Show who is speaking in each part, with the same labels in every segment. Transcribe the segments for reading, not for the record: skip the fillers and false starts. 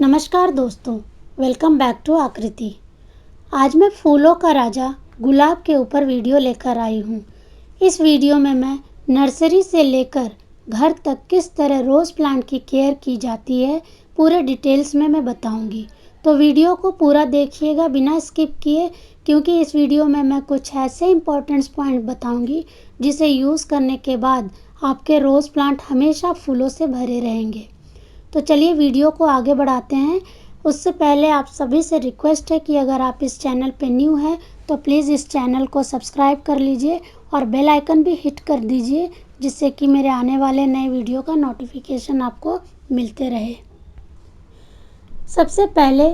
Speaker 1: नमस्कार दोस्तों, welcome back to आकृति। आज मैं फूलों का राजा गुलाब के ऊपर वीडियो लेकर आई हूँ। इस वीडियो में मैं नर्सरी से लेकर घर तक किस तरह रोज़ प्लांट की केयर की जाती है पूरे डिटेल्स में मैं बताऊँगी। तो वीडियो को पूरा देखिएगा बिना स्किप किए, क्योंकि इस वीडियो में मैं कुछ ऐसे इम्पोर्टेंट्स पॉइंट बताऊँगी जिसे यूज़ करने के बाद आपके रोज़ प्लांट हमेशा फूलों से भरे रहेंगे। तो चलिए वीडियो को आगे बढ़ाते हैं। उससे पहले आप सभी से रिक्वेस्ट है कि अगर आप इस चैनल पे न्यू हैं तो प्लीज़ इस चैनल को सब्सक्राइब कर लीजिए और बेल आइकन भी हिट कर दीजिए, जिससे कि मेरे आने वाले नए वीडियो का नोटिफिकेशन आपको मिलते रहे। सबसे पहले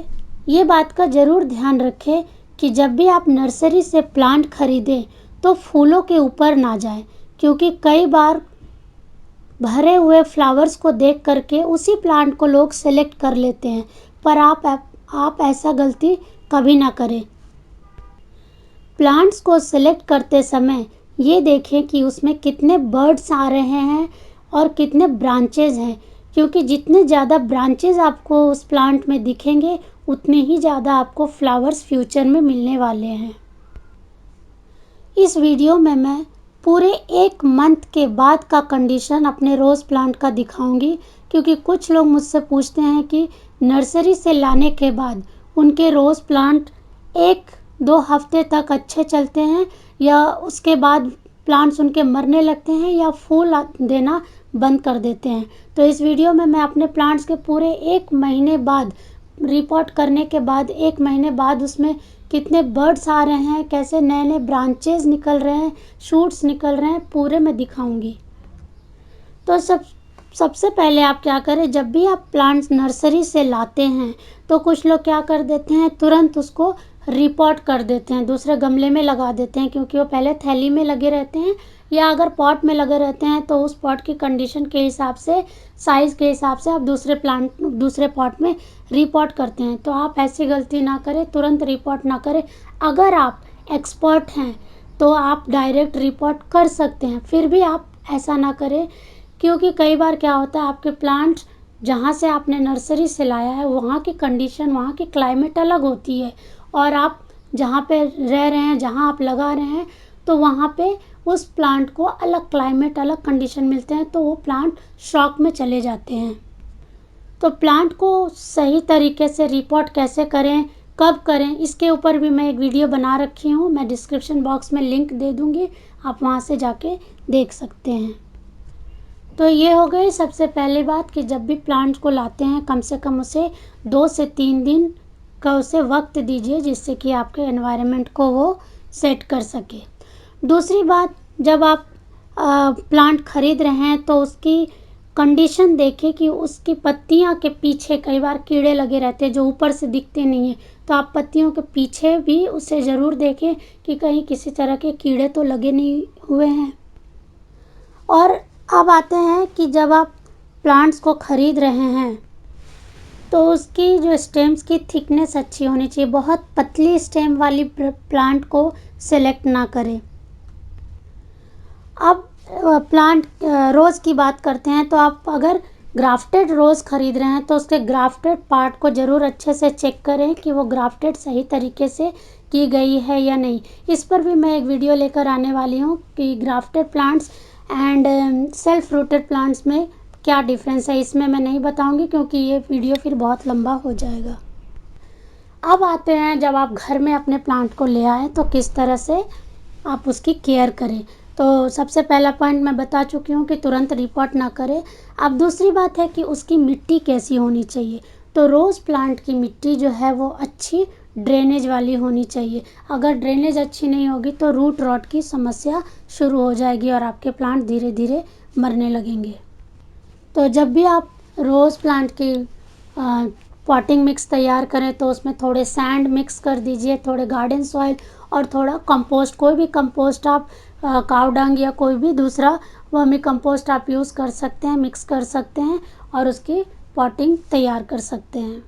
Speaker 1: ये बात का ज़रूर ध्यान रखें कि जब भी आप नर्सरी से प्लांट खरीदें तो फूलों के ऊपर ना जाएं, क्योंकि कई बार भरे हुए फ्लावर्स को देख करके उसी प्लांट को लोग सेलेक्ट कर लेते हैं, पर आप ऐसा गलती कभी ना करें। प्लांट्स को सेलेक्ट करते समय ये देखें कि उसमें कितने बर्ड्स आ रहे हैं और कितने ब्रांचेज हैं, क्योंकि जितने ज़्यादा ब्रांचेज आपको उस प्लांट में दिखेंगे उतने ही ज़्यादा आपको फ्लावर्स फ्यूचर में मिलने वाले हैं। इस वीडियो में मैं पूरे 1 मंथ के बाद का कंडीशन अपने रोज़ प्लांट का दिखाऊंगी, क्योंकि कुछ लोग मुझसे पूछते हैं कि नर्सरी से लाने के बाद उनके रोज़ प्लांट 1-2 हफ्ते तक अच्छे चलते हैं या उसके बाद प्लांट्स उनके मरने लगते हैं या फूल देना बंद कर देते हैं। तो इस वीडियो में मैं अपने प्लांट्स के पूरे 1 महीने बाद रिपोर्ट करने के बाद 1 महीने बाद उसमें कितने बर्ड्स आ रहे हैं, कैसे नए नए ब्रांचेस निकल रहे हैं, शूट्स निकल रहे हैं, पूरे मैं दिखाऊंगी। तो सबसे पहले आप क्या करें, जब भी आप प्लांट्स नर्सरी से लाते हैं तो कुछ लोग क्या कर देते हैं, तुरंत उसको रिपोर्ट कर देते हैं, दूसरे गमले में लगा देते हैं, क्योंकि वो पहले थैली में लगे रहते हैं या अगर पॉट में लगे रहते हैं तो उस पॉट की कंडीशन के हिसाब से, साइज़ के हिसाब से आप दूसरे पॉट में रिपोर्ट करते हैं। तो आप ऐसी गलती ना करें, तुरंत रिपोर्ट ना करें। अगर आप एक्सपर्ट हैं तो आप डायरेक्ट रिपोर्ट कर सकते हैं, फिर भी आप ऐसा ना करें, क्योंकि कई बार क्या होता है, आपके प्लांट्स जहाँ से आपने नर्सरी से लाया है वहाँ की कंडीशन, वहाँ की क्लाइमेट अलग होती है, और आप जहाँ पे रह रहे हैं, जहाँ आप लगा रहे हैं, तो वहाँ पे उस प्लांट को अलग क्लाइमेट, अलग कंडीशन मिलते हैं, तो वो प्लांट शॉक में चले जाते हैं। तो प्लांट को सही तरीके से रिपोर्ट कैसे करें, कब करें, इसके ऊपर भी मैं एक वीडियो बना रखी हूँ, मैं डिस्क्रिप्शन बॉक्स में लिंक दे दूँगी, आप वहाँ से जाके देख सकते हैं। तो ये हो गई सबसे पहली बात कि जब भी प्लांट को लाते हैं कम से कम उसे 2 से 3 दिन का उसे वक्त दीजिए, जिससे कि आपके एनवायरनमेंट को वो सेट कर सके। दूसरी बात, जब आप प्लांट खरीद रहे हैं तो उसकी कंडीशन देखें कि उसकी पत्तियां के पीछे कई बार कीड़े लगे रहते हैं जो ऊपर से दिखते नहीं हैं, तो आप पत्तियों के पीछे भी उसे ज़रूर देखें कि कहीं किसी तरह के कीड़े तो लगे नहीं हुए हैं। और अब आते हैं कि जब आप प्लांट्स को खरीद रहे हैं तो उसकी जो स्टेम्स की थिकनेस अच्छी होनी चाहिए। बहुत पतली स्टेम वाली प्लांट को सेलेक्ट ना करें। अब प्लांट रोज़ की बात करते हैं, तो आप अगर ग्राफ्टेड रोज़ ख़रीद रहे हैं तो उसके ग्राफ्टेड पार्ट को ज़रूर अच्छे से चेक करें कि वो ग्राफ्टेड सही तरीके से की गई है या नहीं। इस पर भी मैं एक वीडियो लेकर आने वाली हूँ कि grafted plants and self rooted plants में क्या डिफरेंस है। इसमें मैं नहीं बताऊँगी क्योंकि ये वीडियो फिर बहुत लंबा हो जाएगा। अब आते हैं, जब आप घर में अपने प्लांट को ले आए तो किस तरह से आप उसकी केयर करें। तो सबसे पहला पॉइंट मैं बता चुकी हूँ कि तुरंत रिपोर्ट ना करें। अब दूसरी बात है कि उसकी मिट्टी कैसी होनी चाहिए। तो रोज़ प्लांट की मिट्टी जो है वो अच्छी ड्रेनेज वाली होनी चाहिए। अगर ड्रेनेज अच्छी नहीं होगी तो रूट रॉट की समस्या शुरू हो जाएगी और आपके प्लांट धीरे धीरे मरने लगेंगे। तो जब भी आप रोज़ प्लांट की पॉटिंग मिक्स तैयार करें तो उसमें थोड़े सैंड मिक्स कर दीजिए, थोड़े गार्डन सॉइल और थोड़ा कंपोस्ट, कोई भी कंपोस्ट आप काव डंग या कोई भी दूसरा वर्मी कंपोस्ट आप यूज़ कर सकते हैं, मिक्स कर सकते हैं और उसकी पॉटिंग तैयार कर सकते हैं।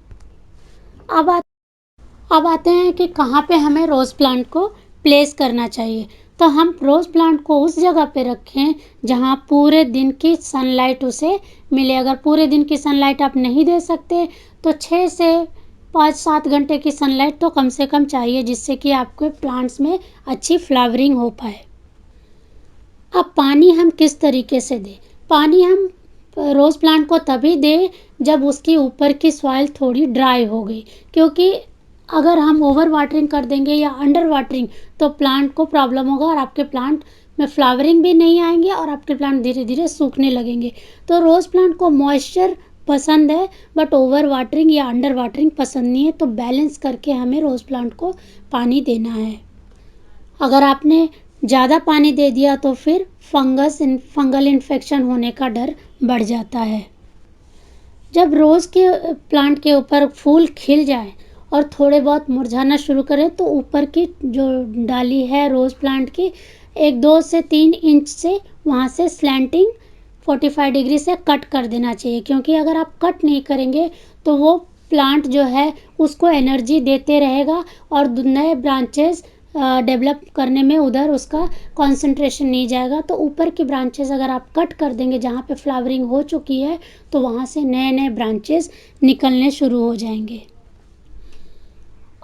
Speaker 1: अब आते हैं कि कहाँ पे हमें रोज़ प्लांट को प्लेस करना चाहिए। तो हम रोज़ प्लांट को उस जगह पे रखें जहाँ पूरे दिन की सनलाइट उसे मिले। अगर पूरे दिन की सनलाइट आप नहीं दे सकते तो 6 से 5-7 घंटे की सनलाइट तो कम से कम चाहिए, जिससे कि आपके प्लांट्स में अच्छी फ्लावरिंग हो पाए। अब पानी हम किस तरीके से दें? पानी हम रोज़ प्लांट को तभी दें जब उसकी ऊपर की सॉइल थोड़ी ड्राई हो गई, क्योंकि अगर हम ओवर वाटरिंग कर देंगे या अंडर वाटरिंग तो प्लांट को प्रॉब्लम होगा और आपके प्लांट में फ्लावरिंग भी नहीं आएंगे और आपके प्लांट धीरे धीरे सूखने लगेंगे। तो रोज़ प्लांट को मॉइस्चर पसंद है, बट ओवर वाटरिंग या अंडर वाटरिंग पसंद नहीं है। तो बैलेंस करके हमें रोज़ प्लांट को पानी देना है। अगर आपने ज़्यादा पानी दे दिया तो फिर फंगल इन्फेक्शन होने का डर बढ़ जाता है। जब रोज़ के प्लांट के ऊपर फूल खिल जाए और थोड़े बहुत मुरझाना शुरू करें तो ऊपर की जो डाली है रोज़ प्लांट की 1-2 से 3 इंच से वहाँ से स्लैंटिंग 45 डिग्री से कट कर देना चाहिए, क्योंकि अगर आप कट नहीं करेंगे तो वो प्लांट जो है उसको एनर्जी देते रहेगा और नए ब्रांचेस डेवलप करने में उधर उसका कंसंट्रेशन नहीं जाएगा। तो ऊपर की ब्रांचेस अगर आप कट कर देंगे जहाँ पे फ्लावरिंग हो चुकी है तो वहाँ से नए नए ब्रांचेस निकलने शुरू हो जाएंगे।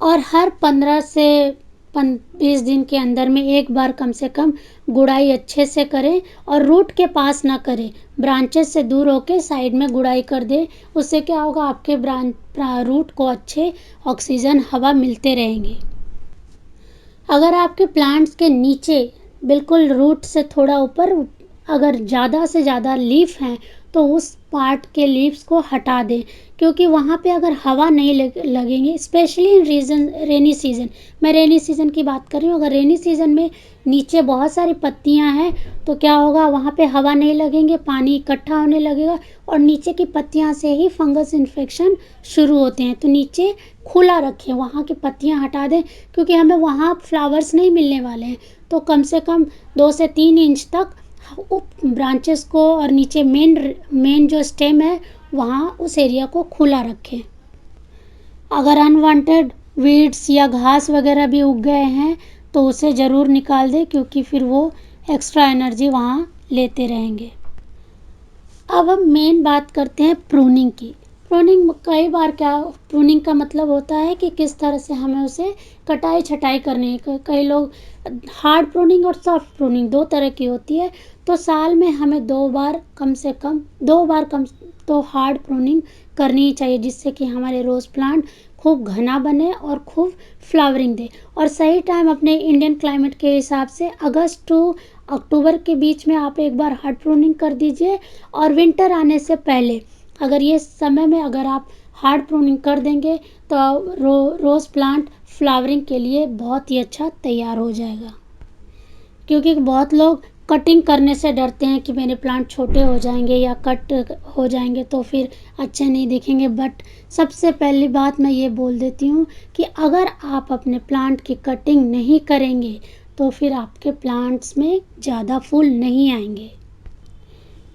Speaker 1: और हर 15 से 20 दिन के अंदर में एक बार कम से कम गुड़ाई अच्छे से करें और रूट के पास ना करें, ब्रांचेस से दूर होके साइड में गुड़ाई कर दें। उससे क्या होगा, आपके रूट को अच्छे ऑक्सीजन हवा मिलते रहेंगे। अगर आपके प्लांट्स के नीचे बिल्कुल रूट से थोड़ा ऊपर अगर ज़्यादा से ज़्यादा लीफ हैं तो उस पार्ट के लीव्स को हटा दें, क्योंकि वहाँ पे अगर हवा नहीं लगेंगी, स्पेशली रेनी सीज़न, मैं रेनी सीज़न की बात कर रही हूँ। अगर रेनी सीज़न में नीचे बहुत सारी पत्तियाँ हैं तो क्या होगा, वहाँ पे हवा नहीं लगेंगे, पानी इकट्ठा होने लगेगा और नीचे की पत्तियाँ से ही फंगस इन्फेक्शन शुरू होते हैं। तो नीचे खुला रखें, वहाँ की पत्तियाँ हटा दें, क्योंकि हमें वहाँ फ्लावर्स नहीं मिलने वाले हैं। तो कम से कम 2 से 3 इंच तक ब्रांचेस को और नीचे मेन जो स्टेम है वहाँ उस एरिया को खुला रखें। अगर अनवांटेड वीड्स या घास वगैरह भी उग गए हैं तो उसे ज़रूर निकाल दें, क्योंकि फिर वो एक्स्ट्रा एनर्जी वहाँ लेते रहेंगे। अब हम मेन बात करते हैं प्रूनिंग की। प्रूनिंग का मतलब होता है कि किस तरह से हमें उसे कटाई छटाई करनी है। कई लोग हार्ड प्रूनिंग और सॉफ्ट प्रूनिंग 2 तरह की होती है। तो साल में हमें 2 बार कम से कम 2 बार कम तो हार्ड प्रूनिंग करनी ही चाहिए, जिससे कि हमारे रोज़ प्लांट खूब घना बने और खूब फ्लावरिंग दे। और सही टाइम अपने इंडियन क्लाइमेट के हिसाब से अगस्त टू अक्टूबर के बीच में आप एक बार हार्ड प्रूनिंग कर दीजिए। और विंटर आने से पहले अगर ये समय में अगर आप हार्ड प्रूनिंग कर देंगे तो रोज़ प्लांट फ्लावरिंग के लिए बहुत ही अच्छा तैयार हो जाएगा। क्योंकि बहुत लोग कटिंग करने से डरते हैं कि मेरे प्लांट छोटे हो जाएंगे या कट हो जाएंगे तो फिर अच्छे नहीं दिखेंगे। बट सबसे पहली बात मैं ये बोल देती हूँ कि अगर आप अपने प्लांट की कटिंग नहीं करेंगे तो फिर आपके प्लांट्स में ज़्यादा फूल नहीं आएंगे।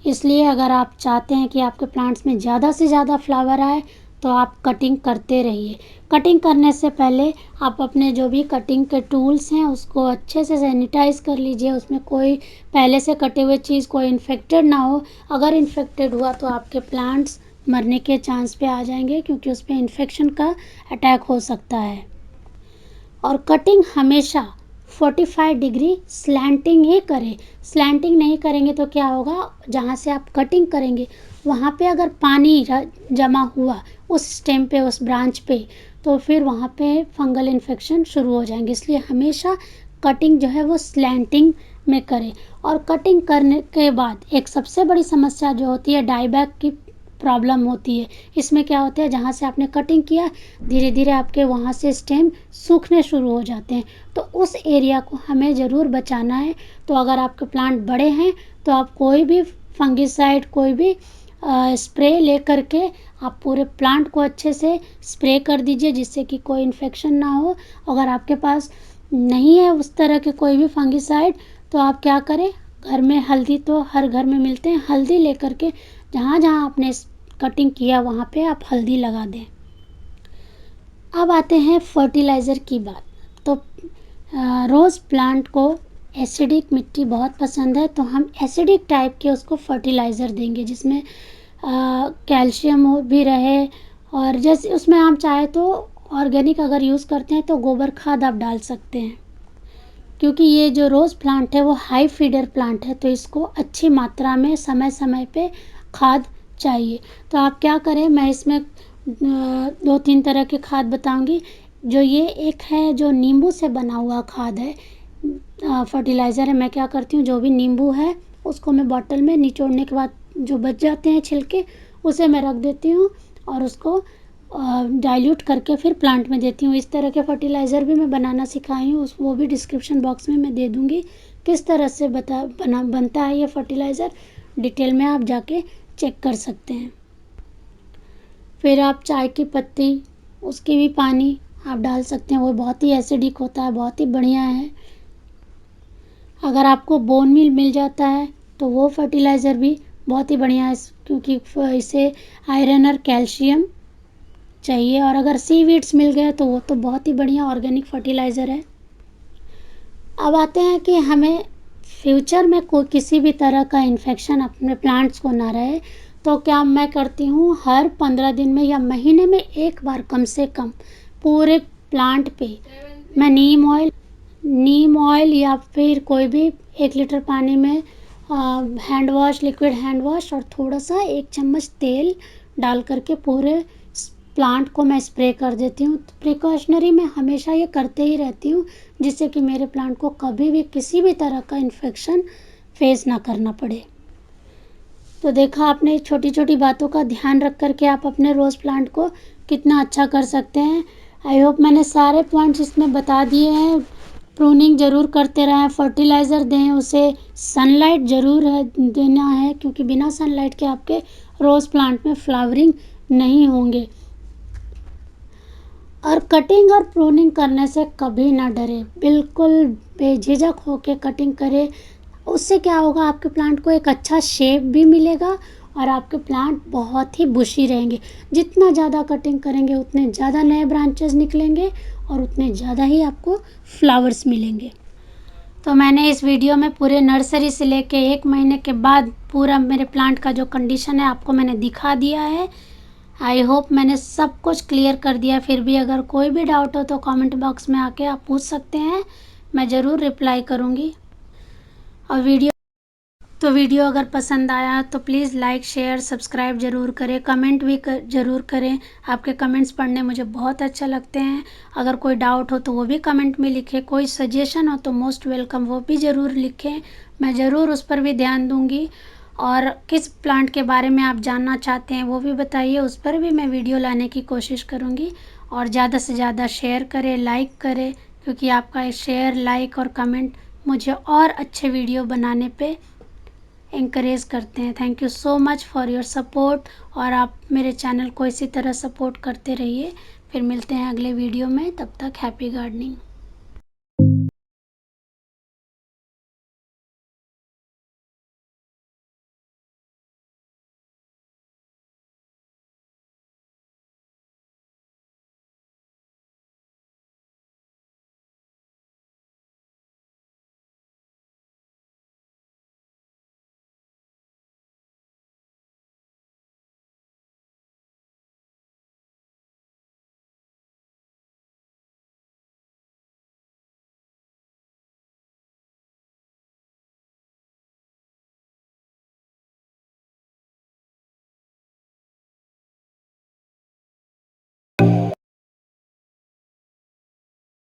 Speaker 1: इसलिए अगर आप चाहते हैं कि आपके प्लांट्स में ज़्यादा से ज़्यादा फ्लावर आए तो आप कटिंग करते रहिए। कटिंग करने से पहले आप अपने जो भी कटिंग के टूल्स हैं उसको अच्छे से सैनिटाइज़ कर लीजिए। उसमें कोई पहले से कटे हुए चीज़ कोई इन्फेक्टेड ना हो। अगर इन्फेक्टेड हुआ तो आपके प्लांट्स मरने के चांस पे आ जाएंगे, क्योंकि उस पर इन्फेक्शन का अटैक हो सकता है। और कटिंग हमेशा 45 डिग्री स्लैंटिंग ही करें। स्लैंटिंग नहीं करेंगे तो क्या होगा, जहाँ से आप कटिंग करेंगे वहाँ पे अगर पानी जमा हुआ उस स्टेम पे, उस ब्रांच पे, तो फिर वहाँ पे फंगल इन्फेक्शन शुरू हो जाएंगे। इसलिए हमेशा कटिंग जो है वो स्लैंटिंग में करें। और कटिंग करने के बाद एक सबसे बड़ी समस्या जो होती है, डाईबैक की प्रॉब्लम होती है। इसमें क्या होता है, जहाँ से आपने कटिंग किया धीरे धीरे आपके वहाँ से स्टेम सूखने शुरू हो जाते हैं। तो उस एरिया को हमें ज़रूर बचाना है। तो अगर आपके प्लांट बड़े हैं तो आप कोई भी फंगिसाइड, कोई भी स्प्रे ले करके आप पूरे प्लांट को अच्छे से स्प्रे कर दीजिए, जिससे कि कोई इन्फेक्शन ना हो। अगर आपके पास नहीं है उस तरह के कोई भी फंगिसाइड तो आप क्या करें, घर में हल्दी तो हर घर में मिलते हैं, हल्दी ले करके जहाँ जहाँ आपने कटिंग किया वहाँ पे आप हल्दी लगा दें। अब आते हैं फर्टिलाइज़र की बात। तो रोज़ प्लांट को एसिडिक मिट्टी बहुत पसंद है, तो हम एसिडिक टाइप के उसको फर्टिलाइज़र देंगे जिसमें कैल्शियम भी रहे। और जैसे उसमें हम चाहे तो ऑर्गेनिक अगर यूज़ करते हैं तो गोबर खाद आप डाल सकते हैं, क्योंकि ये जो रोज़ प्लांट है वो हाई फीडर प्लांट है, तो इसको अच्छी मात्रा में समय समय पे खाद चाहिए। तो आप क्या करें, मैं इसमें 2-3 तरह के खाद बताऊंगी। जो ये एक है जो नींबू से बना हुआ खाद है, फर्टिलाइज़र है। मैं क्या करती हूँ, जो भी नींबू है उसको मैं बॉटल में निचोड़ने के बाद जो बच जाते हैं छिलके, उसे मैं रख देती हूँ और उसको डाइल्यूट करके फिर प्लांट में देती हूँ। इस तरह के फर्टिलाइज़र भी मैं बनाना सिखाई हूँ, वो भी डिस्क्रिप्शन बॉक्स में मैं दे दूँगी किस तरह से बनता है ये फर्टिलाइज़र। डिटेल में आप जाके चेक कर सकते हैं। फिर आप चाय की पत्ती, उसकी भी पानी आप डाल सकते हैं, वो बहुत ही एसिडिक होता है, बहुत ही बढ़िया है। अगर आपको बोन मील मिल जाता है तो वो फर्टिलाइज़र भी बहुत ही बढ़िया है, क्योंकि इसे आयरन और कैल्शियम चाहिए। और अगर सीवीड्स मिल गए तो वो तो बहुत ही बढ़िया ऑर्गेनिक फर्टिलाइज़र है। अब आते हैं कि हमें फ्यूचर में कोई किसी भी तरह का इन्फेक्शन अपने प्लांट्स को ना रहे, तो क्या मैं करती हूँ, हर 15 दिन में या महीने में एक बार कम से कम पूरे प्लांट पे मैं नीम ऑयल या फिर कोई भी 1 लीटर पानी में hand wash, liquid hand wash और थोड़ा सा 1 चम्मच तेल डाल करके पूरे प्लांट को मैं स्प्रे कर देती हूँ। तो प्रिकॉशनरी में हमेशा ये करते ही रहती हूँ, जिससे कि मेरे प्लांट को कभी भी किसी भी तरह का इन्फेक्शन फेस ना करना पड़े। तो देखा आपने, छोटी छोटी बातों का ध्यान रख करके आप अपने रोज़ प्लांट को कितना अच्छा कर सकते हैं। आई होप मैंने सारे पॉइंट्स इसमें बता दिए हैं। प्रूनिंग ज़रूर करते रहें, फर्टिलाइज़र दें, उसे सनलाइट ज़रूर है देना है, क्योंकि बिना सनलाइट के आपके रोज़ प्लांट में फ्लावरिंग नहीं होंगे। और कटिंग और प्रूनिंग करने से कभी ना डरे, बिल्कुल बेझिझक होके कटिंग करें। उससे क्या होगा, आपके प्लांट को एक अच्छा शेप भी मिलेगा और आपके प्लांट बहुत ही बुशी रहेंगे। जितना ज़्यादा कटिंग करेंगे उतने ज़्यादा नए ब्रांचेस निकलेंगे और उतने ज़्यादा ही आपको फ्लावर्स मिलेंगे। तो मैंने इस वीडियो में पूरे नर्सरी से लेके 1 महीने के बाद पूरा मेरे प्लांट का जो कंडीशन है आपको मैंने दिखा दिया है। आई होप मैंने सब कुछ क्लियर कर दिया। फिर भी अगर कोई भी डाउट हो तो कमेंट बॉक्स में आके आप पूछ सकते हैं, मैं ज़रूर रिप्लाई करूँगी। और वीडियो अगर पसंद आया तो प्लीज़ लाइक, शेयर, सब्सक्राइब ज़रूर करें। कमेंट भी ज़रूर करें, आपके कमेंट्स पढ़ने मुझे बहुत अच्छा लगते हैं। अगर कोई डाउट हो तो वो भी कमेंट में लिखें, कोई सजेशन हो तो मोस्ट वेलकम, वो भी ज़रूर लिखें, मैं ज़रूर उस पर भी ध्यान दूँगी। और किस प्लांट के बारे में आप जानना चाहते हैं वो भी बताइए, उस पर भी मैं वीडियो लाने की कोशिश करूँगी। और ज़्यादा से ज़्यादा शेयर करें, लाइक करें, क्योंकि आपका शेयर, लाइक और कमेंट मुझे और अच्छे वीडियो बनाने पे इंकरेज करते हैं। Thank you so much for your support, और आप मेरे चैनल को इसी तरह सपोर्ट करते रहिए। फिर मिलते हैं अगले वीडियो में, तब तक हैप्पी गार्डनिंग।